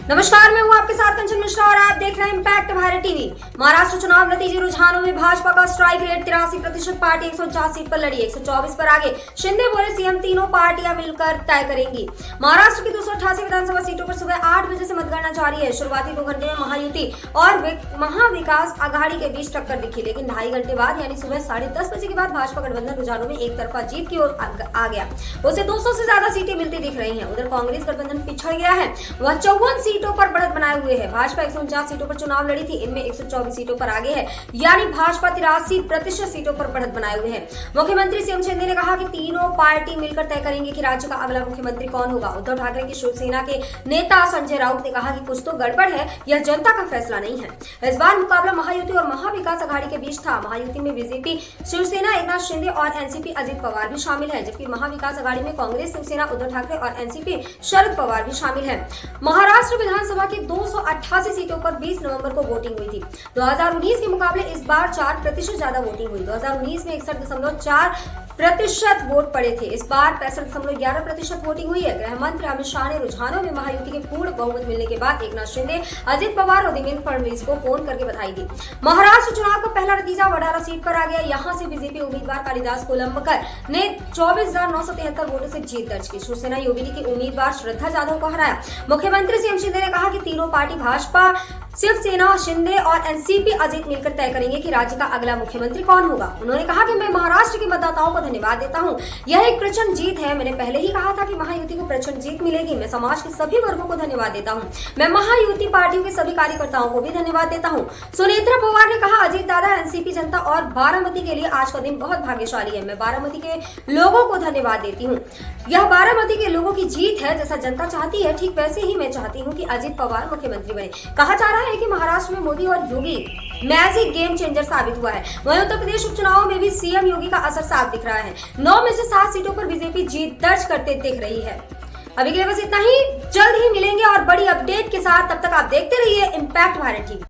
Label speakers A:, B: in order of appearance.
A: नमस्कार, मैं हूँ आपके साथ कंचन मिश्रा और आप देख रहे हैं इम्पैक्ट भारत टीवी। महाराष्ट्र चुनाव नतीजे रुझानों में भाजपा का स्ट्राइक रेट 83%, पार्टी 149 सीट पर लड़ी, 124 पर आगे। शिंदे बोले सीएम तीनों पार्टियां मिलकर तय करेंगी। महाराष्ट्र की 288 विधानसभा सीटों पर सुबह 8 बजे से मतगणना जारी है। शुरुआती 2 घंटे में महायुति और महाविकास आघाड़ी के बीच टक्कर दिखी, लेकिन 2.5 घंटे बाद यानी सुबह 10:30 बजे के बाद भाजपा गठबंधन रुझानों में एक तरफा जीत की ओर आ गया। उसे 200 से ज्यादा सीटें मिलती दिख रही है। उधर कांग्रेस गठबंधन पिछड़ गया है, वह 54 सीटों पर बढ़त बनाए हुए है। भाजपा 149 सीटों पर चुनाव लड़ी थी, इनमें 124 सीटों पर आगे है, यानी भाजपा 83% सीटों पर बढ़त बनाए हुए है। मुख्यमंत्री सीएम शिंदे ने कहा कि तीनों पार्टी मिलकर तय करेंगे कि राज्य का अगला मुख्यमंत्री कौन होगा। उद्धव ठाकरे की शिवसेना के नेता संजय राउत ने कहा कि कुछ तो गड़बड़ है, यह जनता का फैसला नहीं है। इस बार मुकाबला महायुति और महाविकास आघाड़ी के बीच था। महायुति में बीजेपी शिवसेना एकनाथ शिंदे और एनसीपी अजित पवार भी शामिल है, जबकि महाविकास आघाड़ी में कांग्रेस शिवसेना उद्धव ठाकरे और एनसीपी शरद पवार भी शामिल है। महाराष्ट्र विधानसभा की 288 सीटों पर 20 नवंबर को वोटिंग हुई थी। 2019 के मुकाबले इस बार 4% ज्यादा वोटिंग हुई। 2019 में 61.4% वोट पड़े थे, इस बार 65.11% वोटिंग हुई है। गृह मंत्री अमित शाह ने रुझानों में महायुति के पूर्ण बहुमत मिलने के बाद एकनाथ शिंदे, अजित पवार और देवेंद्र फडणवीस को फोन करके बधाई दी। महाराष्ट्र चुनाव का पहला नतीजा वडाला सीट पर आ गया। यहां से बीजेपी उम्मीदवार कालिदास कोलंबकर ने 24,973 वोटों से जीत दर्ज की। शिवसेना योगिनी की उम्मीदवार श्रद्धा जाधव को हराया। मुख्यमंत्री सीएम शिंदे ने कहा कि तीनों पार्टी भाजपा, शिवसेना, शिंदे और एनसीपी अजित मिलकर तय करेंगे कि राज्य का अगला मुख्यमंत्री कौन होगा। उन्होंने कहा कि मैं महाराष्ट्र के मतदाताओं को धन्यवाद देता हूं, यह एक प्रचंड जीत है। मैंने पहले ही कहा था कि महायुति को प्रचंड जीत मिलेगी। मैं समाज के सभी वर्गों को धन्यवाद देता हूं। मैं महायुति पार्टियों के सभी कार्यकर्ताओं को भी धन्यवाद देता हूं। सुनेत्रा पवार ने कहा, अजित दादा, एनसीपी जनता और बारामती के लिए आज का दिन बहुत भाग्यशाली है। मैं बारामती के लोगों को धन्यवाद देती हूँ। यह बारामती के लोगों की जीत है। जैसा जनता चाहती है, ठीक वैसे ही मैं चाहती हूँ कि अजित पवार मुख्यमंत्री बने। कहा जा रहा है कि महाराष्ट्र में मोदी और योगी मैजिक गेम चेंजर साबित हुआ है। वहीं उत्तर प्रदेश उपचुनाव में भी सीएम योगी का असर साफ दिख रहा है। 9 में से 7 सीटों पर बीजेपी जीत दर्ज करते दिख रही है। अभी के लिए बस इतना ही। जल्द ही मिलेंगे और बड़ी अपडेट के साथ। तब तक आप देखते रहिए इम्पैक्ट भारत टीवी।